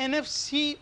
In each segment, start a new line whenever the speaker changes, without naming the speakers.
NFC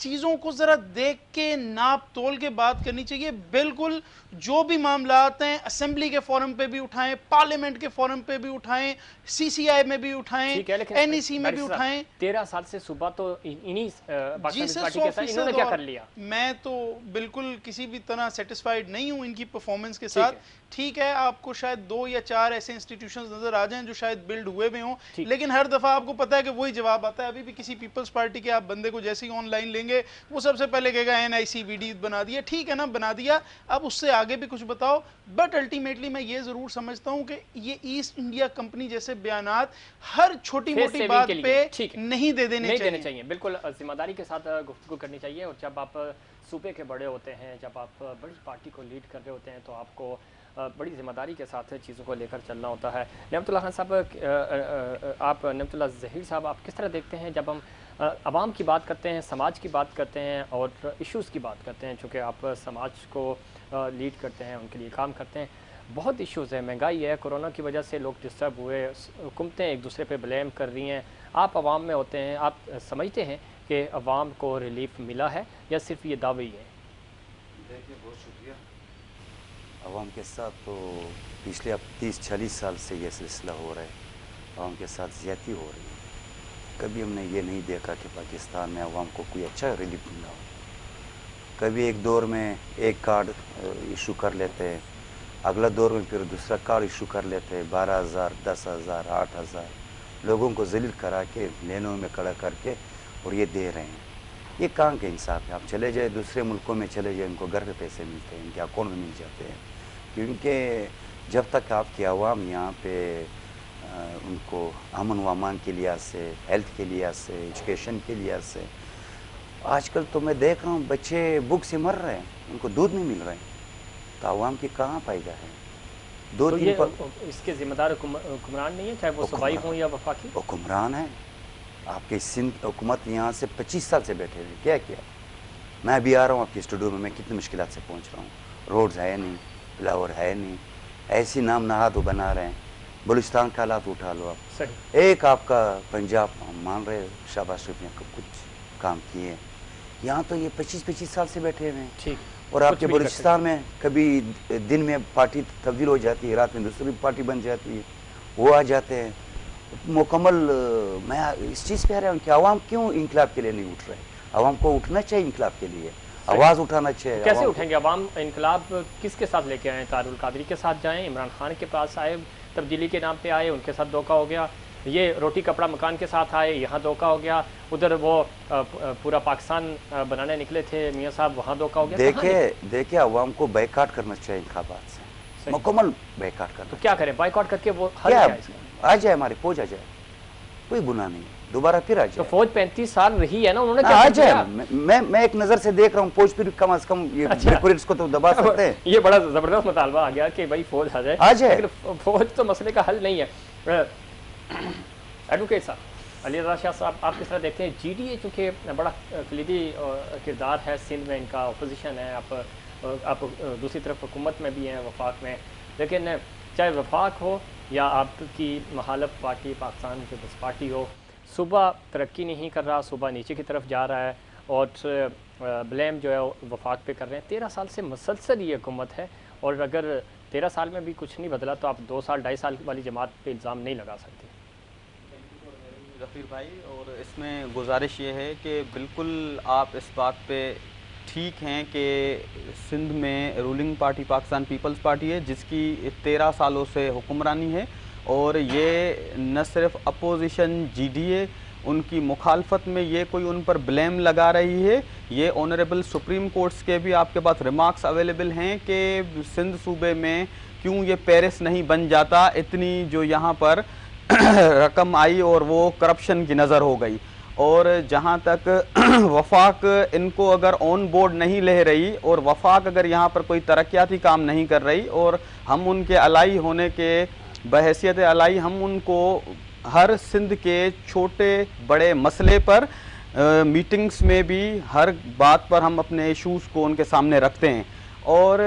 چیزوں کو ذرا دیکھ کے ناپ تول کے بات کرنی چاہیے. بالکل جو بھی معاملات ہیں اسمبلی کے فورم پہ بھی اٹھائیں, پارلیمنٹ کے فورم پہ بھی اٹھائیں, سی سی آئی میں بھی اٹھائیں, این ای سی میں بھی اٹھائیں.
13 سال سے صوبہ تو انہی
جی سر
100%. انہوں نے کیا کر لیا؟
میں تو بالکل کسی بھی طرح سیٹسفائیڈ نہیں ہوں ان کی پرفارمنس کے ساتھ. ٹھیک ہے آپ کو شاید 2 یا 4 ایسے انسٹیٹیوشنز نظر آ جائیں جو شاید بلڈ ہوئے ہوئے ہوں, لیکن ہر دفعہ آپ کو پتا ہے کہ وہی جواب آتا ہے. ابھی بھی کسی پیپلز پارٹی کے آپ بندے کو جیسے ہی آن لائن لیں گے وہ سب سے پہلے کہے گا این آئی سی وی ڈی بنا دیا. ٹھیک ہے نا, بنا دیا, اب اس سے آگے بھی کچھ بتاؤ. بٹ الٹیمیٹلی میں یہ ضرور سمجھتا ہوں کہ یہ ایسٹ انڈیا کمپنی جیسے بیانات ہر چھوٹی موٹی بات پہ نہیں دے دینے چاہیے.
بالکل ذمہ داری کے ساتھ گفتگو کرنی چاہیے. اور جب آپ صوبے کے بڑے ہوتے ہیں, جب آپ بڑی پارٹی کو لیڈ کر رہے ہوتے ہیں تو آپ کو بڑی ذمہ داری کے ساتھ چیزوں کو لے کر چلنا ہوتا ہے. نعمت اللہ خان صاحب, آپ نعمت اللہ ظہیر صاحب, آپ کس طرح دیکھتے ہیں جب ہم عوام کی بات کرتے ہیں, سماج کی بات کرتے ہیں اور ایشوز کی بات کرتے ہیں, چونکہ آپ سماج کو لیڈ کرتے ہیں, ان کے لیے کام کرتے ہیں. بہت ایشوز ہیں, مہنگائی ہے, کورونا کی وجہ سے لوگ ڈسٹرب ہوئے, حکومتیں ایک دوسرے پہ بلیم کر رہی ہیں. آپ عوام میں ہوتے ہیں, آپ سمجھتے ہیں کہ عوام کو ریلیف ملا ہے یا صرف یہ دعوے ہی ہے؟
دیکھیے بہت شکریہ. عوام کے ساتھ تو پچھلے اب 30-40 سال سے یہ سلسلہ ہو رہا ہے. عوام کے ساتھ زیادتی ہو رہی ہے. کبھی ہم نے یہ نہیں دیکھا کہ پاکستان میں عوام کو کوئی اچھا ریلیف ملا ہو. کبھی ایک دور میں ایک کارڈ ایشو کر لیتے ہیں, اگلا دور میں پھر دوسرا کارڈ ایشو کر لیتے ہیں, 12,000 10,000 8,000 لوگوں کو ذلیل کرا کے لینوں میں کھڑا کر کے اور یہ دے رہے ہیں. یہ کہاں کا انصاف ہے؟ آپ چلے جائیں دوسرے ملکوں میں چلے جائیں, ان کو گھر پہ پیسے ملتے ہیں, ان کے اکاؤنٹ میں مل جاتے ہیں. کیونکہ جب تک آپ کی عوام یہاں پہ ان کو امن و امان کے لحاظ سے, ہیلتھ کے لحاظ سے, ایجوکیشن کے لحاظ سے, آج کل تو میں دیکھ رہا ہوں بچے بھوک سے مر رہے ہیں, ان کو دودھ نہیں مل رہے ہیں, تو عوام کی کہاں پائے گا ہے؟
اس کے ذمہ دار حکمران نہیں ہے, چاہے وہ صوبائی ہوں یا وفاقی؟
حکمران ہیں. آپ کے سندھ حکومت یہاں سے 25 سال سے بیٹھے ہوئے, کیا کیا؟ میں ابھی آ رہا ہوں آپ کے اسٹوڈیو میں کتنی مشکلات سے پہنچ رہا ہوں. روڈز ہے نہیں, فلاور ہے نہیں, ایسی نام نہاد وہ بنا رہے ہیں. بلوچستان کا حالات اٹھا لو آپ, ایک آپ کا پنجاب مان رہے شہباز شریف نے کچھ کام کیے. یہاں تو یہ 25 سال سے بیٹھے ہوئے ہیں. اور آپ کے بلوچستان میں کبھی دن میں پارٹی تبدیل ہو جاتی ہے, رات میں دوسری پارٹی بن جاتی ہے, وہ آ جاتے ہیں. مکمل میں اس چیز پہ آ رہا ہوں کہ عوام کیوں انقلاب کے لیے نہیں اٹھ رہے؟ عوام کو اٹھنا چاہیے انقلاب کے لیے, آواز اٹھانا چاہیے.
کیسے اٹھیں گے عوام؟ انقلاب کس کے ساتھ لے کے آئے؟ طاہر القادری کے ساتھ جائیں, عمران خان کے پاس آئے, تبدیلی کے نام پہ آئے, ان کے ساتھ دھوکہ ہو گیا. یہ روٹی کپڑا مکان کے ساتھ آئے, یہاں دھوکہ ہو گیا. ادھر وہ پورا پاکستان بنانے نکلے تھے میاں صاحب, وہاں دھوکہ ہو گیا.
دیکھیں عوام کو بائیکاٹ کرنا چاہیے انتخابات سے, مکمل بائیکاٹ کرنا.
تو کیا کریں بائیکاٹ کر کے؟ وہ آ
جائے, ہماری فوج آ جائے, کوئی گناہ نہیں, دوبارہ پھر آ جائے.
تو فوج 35 سال رہی ہے نا, انہوں نے کیا کیا؟
میں ایک نظر سے دیکھ رہا ہوں, فوج پھر کم از کم ریکورڈز کو تو دبا سکتے ہیں.
یہ بڑا زبردست مطالبہ آ گیا کہ بھائی فوج آ جائے, لیکن فوج تو مسئلے کا حل نہیں ہے. ایڈوکیٹ صاحب, علی رضا شاہ صاحب, آپ کس طرح دیکھتے ہیں جی ڈی اے چونکہ بڑا کلیدی کردار ہے سندھ میں, ان کا اپوزیشن ہے, آپ دوسری طرف حکومت میں بھی ہیں, وفاق میں, لیکن چاہے وفاق ہو یا آپ کی مخالف پارٹی پاکستان پیپلز پارٹی ہو, صوبہ ترقی نہیں کر رہا, صوبہ نیچے کی طرف جا رہا ہے, اور بلیم جو ہے وفاق پہ کر رہے ہیں. 13 سال سے مسلسل یہ حکومت ہے, اور اگر 13 سال میں بھی کچھ نہیں بدلا تو آپ 2 سال 2.5 سال والی جماعت پہ الزام نہیں لگا سکتے.
ظفیر بھائی, اور اس میں گزارش یہ ہے کہ بالکل آپ اس بات پہ ٹھیک ہیں کہ سندھ میں ruling party Pakistan Peoples Party ہے جس کی 13 سالوں سے حکمرانی ہے, اور یہ نہ صرف اپوزیشن جی ڈی اے ان کی مخالفت میں یہ کوئی ان پر بلیم لگا رہی ہے, یہ آنریبل سپریم کورٹس کے بھی آپ کے پاس ریمارکس اویلیبل ہیں کہ سندھ صوبے میں کیوں یہ پیرس نہیں بن جاتا, اتنی جو یہاں پر رقم آئی اور وہ کرپشن کی نظر ہو گئی. اور جہاں تک وفاق ان کو اگر آن بورڈ نہیں لے رہی, اور وفاق اگر یہاں پر کوئی ترقیاتی کام نہیں کر رہی, اور ہم ان کے الائی ہونے کے بحیثیت الائی ہم ان کو ہر سندھ کے چھوٹے بڑے مسئلے پر میٹنگز میں بھی ہر بات پر ہم اپنے ایشوز کو ان کے سامنے رکھتے ہیں. اور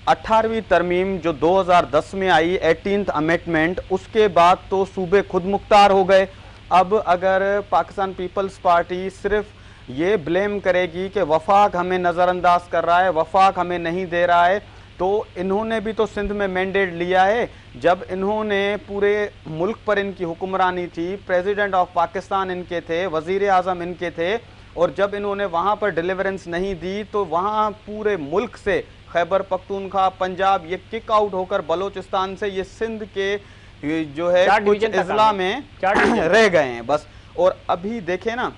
18ویں ترمیم جو 2010 میں آئی 18th امینڈمنٹ, اس کے بعد تو صوبے خود مختار ہو گئے. اب اگر پاکستان پیپلز پارٹی صرف یہ بلیم کرے گی کہ وفاق ہمیں نظر انداز کر رہا ہے, وفاق ہمیں نہیں دے رہا ہے, تو انہوں نے بھی تو سندھ میں مینڈیٹ لیا ہے. جب انہوں نے پورے ملک پر ان کی حکمرانی تھی, پریزیڈنٹ آف پاکستان ان کے تھے, وزیر اعظم ان کے تھے, اور جب انہوں نے وہاں پر ڈیلیورنس نہیں دی تو وہاں پورے ملک سے خیبر پختونخوا, پنجاب, یہ کک آؤٹ ہو کر بلوچستان سے یہ سندھ کے جو ہے کچھ اضلاع میں رہ گئے ہیں بس. اور ابھی دیکھیں نا,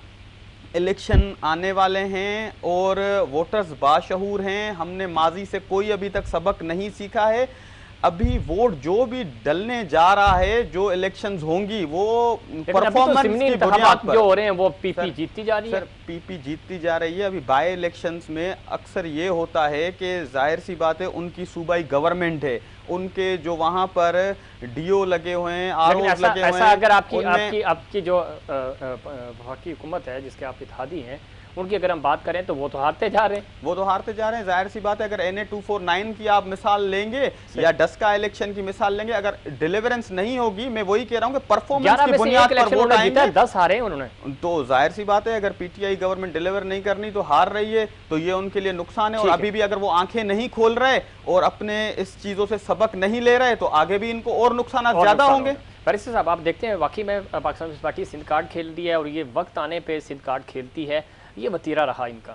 الیکشن آنے والے ہیں اور ووٹرز باشعور ہیں. ہم نے ماضی سے کوئی ابھی تک سبق نہیں سیکھا ہے. ابھی ووٹ جو بھی ڈلنے جا رہا ہے, جو الیکشنز ہوں گی وہ پرفارمنس کی بنیاد پر
جو ہو رہے ہیں وہ پی پی جیتتی جا رہی ہے.
سر پی پی جیتتی جا رہی ہے. ابھی بائی الیکشنز میں اکثر یہ ہوتا ہے کہ ظاہر سی بات ہے ان کی صوبائی گورنمنٹ ہے, ان کے جو وہاں پر ڈی او لگے ہوئے ہیں, آر اوز لگے ہوئے ہیں.
ایسا اگر آپ کی جو وفاقی حکومت ہے جس کے آپ اتحادی ہیں, ان کی اگر ہم بات کریں تو وہ تو ہارتے جا رہے ہیں.
ظاہر سی بات ہے. اگر این اے 249 کی آپ مثال لیں گے یا ڈسکا الیکشن کی مثال لیں گے, اگر ڈیلیورنس نہیں ہوگی, میں وہی کہہ رہا ہوں کہ پرفارمنس کی بنیاد پر ووٹ آئیں گے,
10 ہارے انہوں نے,
تو ظاہر سی بات ہے اگر P T I government deliver نہیں کرنی تو ہار رہی ہے, تو یہ ان کے لیے نقصان ہے. اور ابھی بھی اگر وہ آنکھیں نہیں کھول رہے اور اپنے اس چیزوں سے سبق نہیں لے رہے تو آگے بھی ان کو اور نقصانات زیادہ ہوں گے.
فیصل صاحب, آپ دیکھتے ہیں واقعی میں Pakistan Peoples Party Sindh card کھیلتی ہے, اور یہ وقت آنے پہ سندھ کارڈ کھیلتی ہے, یہ وتیرہ رہا ان کا.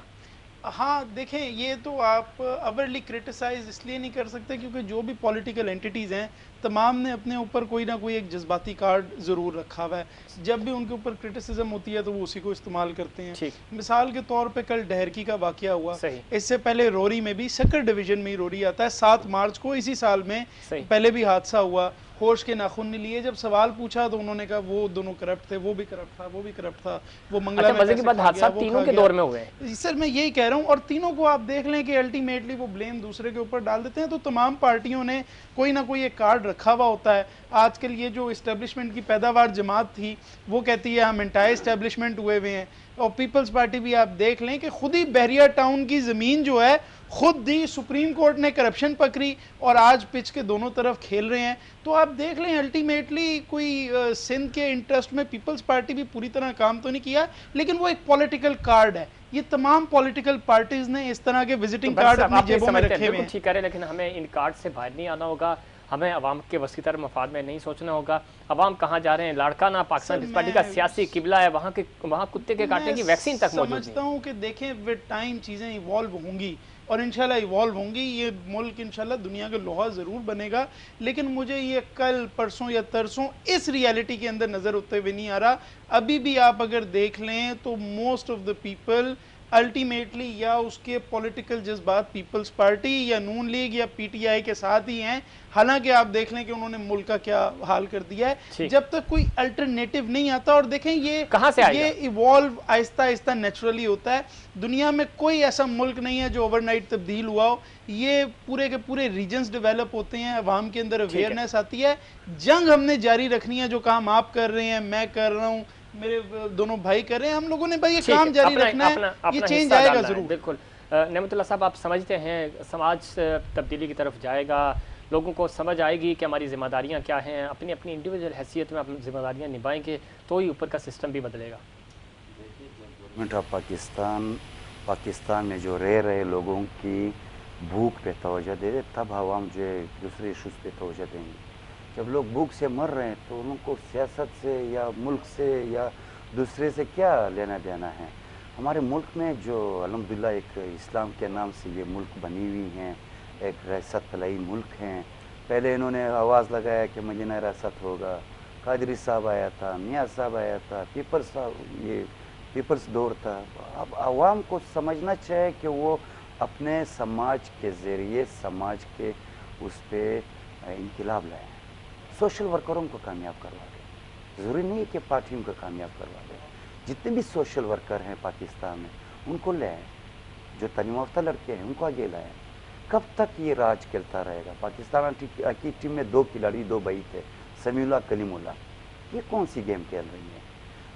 ہاں دیکھیں, یہ تو آپ اوورلی کرٹیسائز اس لیے نہیں کر سکتے کیونکہ جو بھی پولیٹیکل اینٹیٹیز ہیں تمام نے اپنے اوپر کوئی نہ کوئی ایک جذباتی کارڈ ضرور رکھا ہوا ہے. جب بھی ان کے اوپر کرٹیسزم ہوتی ہے تو وہ اسی کو استعمال کرتے ہیں. مثال کے طور پہ کل ڈہرکی کا واقعہ ہوا, اس سے پہلے روری میں بھی, سکر ڈویژن میں ہی روری آتا ہے, 7 مارچ کو اسی سال میں پہلے بھی حادثہ ہوا. ہوش کے ناخن نہیں لیے, جب سوال پوچھا تو انہوں نے کہا وہ دونوں کرپٹ تھے, وہ بھی کرپٹ تھا, وہ بھی کرپٹ تھا, وہ منگلا میں
کے بعد حادثات تینوں کے دور میں ہوئے ہیں.
سر میں یہی کہہ رہا ہوں, اور تینوں کو آپ دیکھ لیں کہ الٹیمیٹلی وہ بلیم دوسرے کے اوپر ڈال دیتے ہیں. تو تمام پارٹیوں نے کوئی نہ کوئی ایک کارڈ رکھا ہوا ہوتا ہے. آج کل یہ جو اسٹیبلشمنٹ کی پیداوار جماعت تھی وہ کہتی ہے ہم انٹائر اسٹیبلشمنٹ ہوئے ہوئے ہیں, اور پیپلز پارٹی بھی آپ دیکھ لیں کہ خود ہی بحریہ ٹاؤن کی زمین جو ہے خود دی سپریم کورٹ نے کرپشن پکڑی, اور آج پچ کے دونوں طرف کھیل رہے ہیں. تو آپ دیکھ لیں الٹیمیٹلی کوئی سندھ کے انٹرسٹ میں پیپلز پارٹی بھی پوری طرح کام تو نہیں کیا, لیکن وہ ایک پولیٹیکل کارڈ ہے. یہ تمام پولیٹیکل پارٹیز نے اس طرح کے وزٹنگ کارڈ اپنی جیبوں میں رکھے ہوئے ہیں.
ٹھیک ہے, لیکن ہمیں ان کارڈ سے باہر نہیں آنا ہوگا, ہمیں عوام کے وسیع تر مفاد میں نہیں سوچنا ہوگا. عوام کہاں جا رہے ہیں, لاڑکانہ پاکستان پیپلز پارٹی کا سیاسی قبلہ ہے, وہاں کتے کے کاٹنے کی ویکسین تک موجود نہیں.
سمجھتا ہوں کہ دیکھیں ود ٹائم چیزیں ایوالو ہوں گی, اور انشاءاللہ ایوالو ہوں گی. یہ ملک انشاءاللہ دنیا کا لوہا ضرور بنے گا, لیکن مجھے یہ کل پرسوں یا ترسوں اس ریالٹی کے اندر نظر ہوتے ہوئے نہیں آ رہا. ابھی بھی آپ اگر دیکھ لیں تو most of the people ultimately یا اس کے پولیٹیکل جذبات پیپلز پارٹی یا نون لیگ یا پی ٹی آئی کے ساتھ ہی ہیں. حالانکہ آپ دیکھ لیں کہ انہوں نے ملک کا کیا حال کر دیا ہے. جب تک کوئی الٹرنیٹو نہیں آتا, اور دیکھیں یہ ایوالو آہستہ آہستہ نیچرلی ہوتا ہے. دنیا میں کوئی ایسا ملک نہیں ہے جو اوور نائٹ تبدیل ہوا ہو. یہ پورے کے پورے ریجنز ڈیولپ ہوتے ہیں, عوام کے اندر اویئرنیس آتی ہے. جنگ ہم نے جاری رکھنی ہے, جو کام آپ کر رہے ہیں, میں کر رہا ہوں, میرے دونوں بھائی کر رہے ہیں, ہم لوگوں نے بھائی یہ کام جاری رکھنا ہے. یہ چینج آئے گا ضرور.
بالکل. نعمت اللہ صاحب, آپ سمجھتے ہیں سماج تبدیلی کی طرف جائے گا, لوگوں کو سمجھ آئے گی کہ ہماری ذمہ داریاں کیا ہیں, اپنی اپنی انڈیویجول حیثیت میں اپنی ذمہ داریاں نبھائیں گے تو ہی اوپر کا سسٹم بھی بدلے گا.
گورنمنٹ آف پاکستان میں جو رہ رہے لوگوں کی بھوک پہ توجہ دے دے, تب عوام جو ہے دوسرے ایشوز پہ توجہ دیں گے. جب لوگ بھوک سے مر رہے ہیں تو ان کو سیاست سے یا ملک سے یا دوسرے سے کیا لینا دینا ہے. ہمارے ملک میں جو الحمدللہ ایک اسلام کے نام سے یہ ملک بنی ہوئی ہیں, ایک ریاست طلائی ملک ہیں. پہلے انہوں نے آواز لگایا کہ مدینہ ریاست ہوگا, قادری صاحب آیا تھا, میاں صاحب آیا تھا, پیپلز دور تھا. اب عوام کو سمجھنا چاہیے کہ وہ اپنے سماج کے ذریعے سماج کے اس پہ انقلاب لائیں, سوشل ورکروں کو کامیاب کروا دیں. ضروری نہیں ہے کہ پارٹیوں کو کامیاب کروا دیں. جتنے بھی سوشل ورکر ہیں پاکستان میں ان کو لائیں, جو تعلیم یافتہ لڑکے ہیں ان کو آگے لائیں. کب تک یہ راج چلتا رہے گا؟ پاکستان کی ٹیم میں 2 کھلاڑی 2 بھائی تھے, سمیع اللہ, کلیم اللہ. یہ کون سی گیم کھیل رہی ہیں؟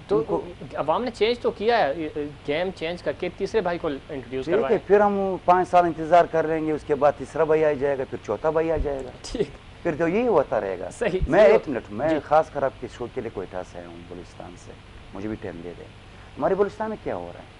تو عوام نے چینج تو کیا ہے, گیم چینج کر کے تیسرے بھائی کو انٹروڈیوس کروایا.
پھر ہم 5 سال انتظار کر رہیں گے, اس کے بعد تیسرا بھائی آ جائے گا, پھر چوتھا بھائی آ جائے گا.
ٹھیک,
پھر تو یہی ہوتا رہے گا. میں 1 منٹ, میں خاص کر آپ کے شو کے لیے کوئٹہ سے آیا ہوں, بلوچستان سے. مجھے بھی ٹائم دے دیں. ہمارے بلوچستان میں کیا ہو رہا ہے؟